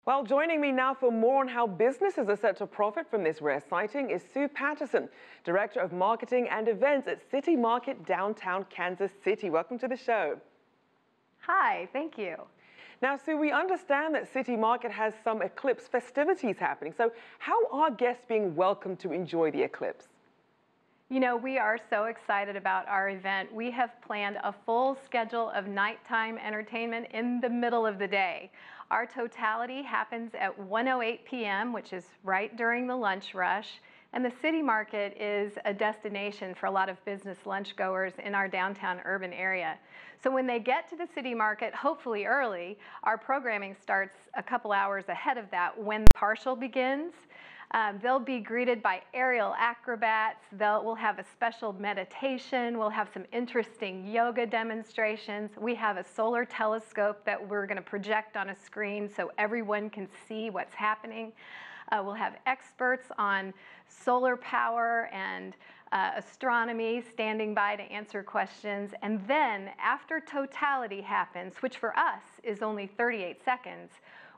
Well, joining me now for more on how businesses are set to profit from this rare sighting is Sue Patterson, Director of Marketing and Events at City Market, downtown Kansas City. Welcome to the show. Hi, thank you. Now, Sue, we understand that City Market has some Eclipse festivities happening. So how are guests being welcomed to enjoy the Eclipse? You know, we are so excited about our event. We have planned a full schedule of nighttime entertainment in the middle of the day. Our totality happens at 1:08 p.m., which is right during the lunch rush. And the City Market is a destination for a lot of business lunch goers in our downtown urban area. So when they get to the City Market, hopefully early, our programming starts a couple hours ahead of that when the partial begins. They'll be greeted by aerial acrobats. We'll have a special meditation. We'll have some interesting yoga demonstrations. We have a solar telescope that we're going to project on a screen so everyone can see what's happening. We'll have experts on solar power and astronomy standing by to answer questions. And then after totality happens, which for us is only 38 seconds,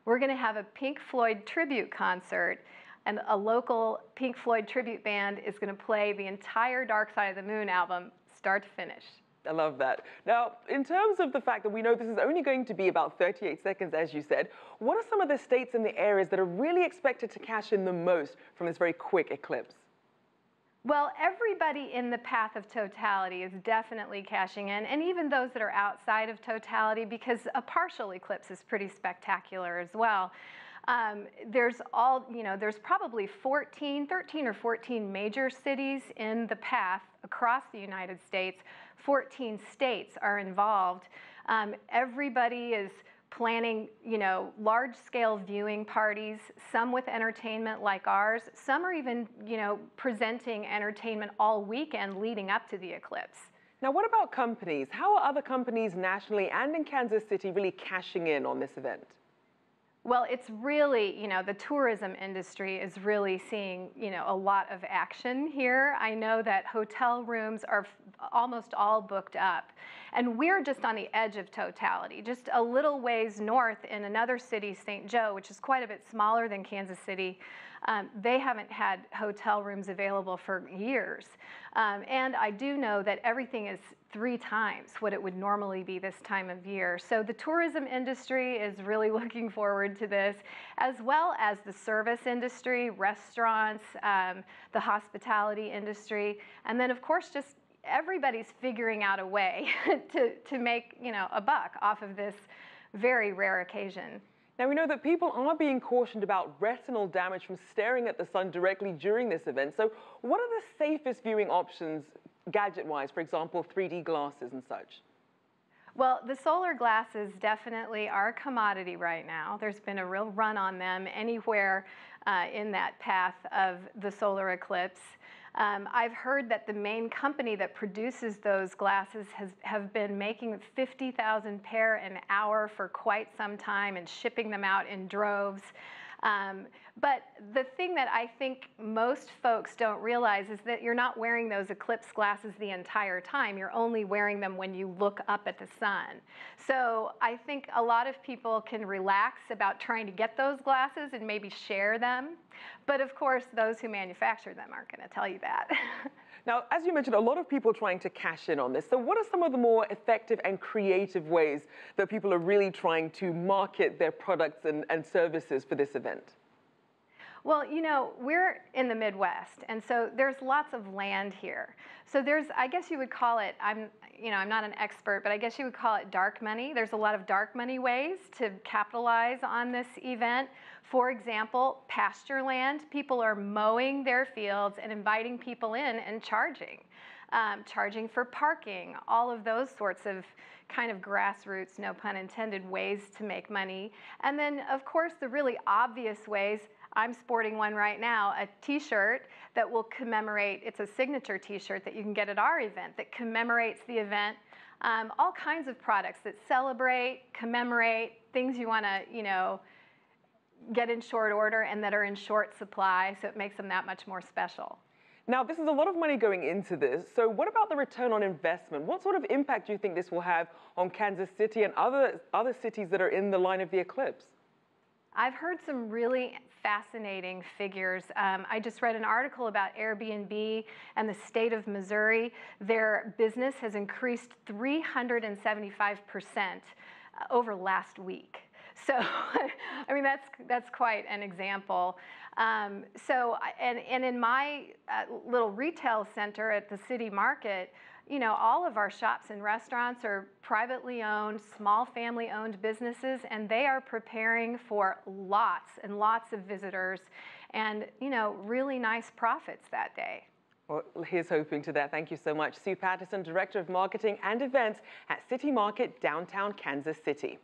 we're going to have a Pink Floyd tribute concert. And a local Pink Floyd tribute band is going to play the entire Dark Side of the Moon album, start to finish. I love that. Now, in terms of the fact that we know this is only going to be about 38 seconds, as you said, what are some of the states and the areas that are really expected to cash in the most from this very quick eclipse? Well, everybody in the path of totality is definitely cashing in, and even those that are outside of totality, because a partial eclipse is pretty spectacular as well. There's probably 13 or 14 major cities in the path across the United States. 14 states are involved. Everybody is planning, large-scale viewing parties, some with entertainment like ours. Some are even, presenting entertainment all weekend leading up to the eclipse. Now, what about companies? How are other companies nationally and in Kansas City really cashing in on this event? Well, it's really, the tourism industry is really seeing, a lot of action here. I know that hotel rooms are almost all booked up. And we're just on the edge of totality, just a little ways north in another city, St. Joe, which is quite a bit smaller than Kansas City. They haven't had hotel rooms available for years. And I do know that everything is 3 times what it would normally be this time of year. So the tourism industry is really looking forward to this, as well as the service industry, restaurants, the hospitality industry, and then of course just everybody's figuring out a way to make a buck off of this very rare occasion. Now, we know that people are being cautioned about retinal damage from staring at the sun directly during this event. So what are the safest viewing options gadget-wise, for example, 3D glasses and such? Well, the solar glasses definitely are a commodity right now. There's been a real run on them anywhere in that path of the solar eclipse. I've heard that the main company that produces those glasses have been making 50,000 pair an hour for quite some time and shipping them out in droves. But the thing that I think most folks don't realize is that you're not wearing those eclipse glasses the entire time. You're only wearing them when you look up at the sun. So I think a lot of people can relax about trying to get those glasses and maybe share them. But of course, those who manufacture them aren't going to tell you that. Now, as you mentioned, a lot of people trying to cash in on this. So what are some of the more effective and creative ways that people are really trying to market their products and services for this event? Well, we're in the Midwest, and so there's lots of land here. So there's, I guess you would call it, I'm not an expert, but I guess you would call it dark money. There's a lot of dark money ways to capitalize on this event. For example, pasture land. People are mowing their fields and inviting people in and charging for parking, all of those sorts of kind of grassroots, no pun intended, ways to make money. And then, of course, the really obvious ways. I'm sporting one right now, a t-shirt that will commemorate, it's a signature t-shirt that you can get at our event that commemorates the event. All kinds of products that celebrate, commemorate, things you want to, get in short order and that are in short supply, so it makes them that much more special. Now, this is a lot of money going into this. So what about the return on investment? What sort of impact do you think this will have on Kansas City and other cities that are in the line of the eclipse? I've heard some really fascinating figures. I just read an article about Airbnb and the state of Missouri. Their business has increased 375% over last week. So, I mean, that's quite an example. And in my little retail center at the city market, you know, all of our shops and restaurants are privately owned, small family-owned businesses, and they are preparing for lots and lots of visitors and, you know, really nice profits that day. Well, here's hoping to that. Thank you so much. Sue Patterson, Director of Marketing and Events at City Market, downtown Kansas City.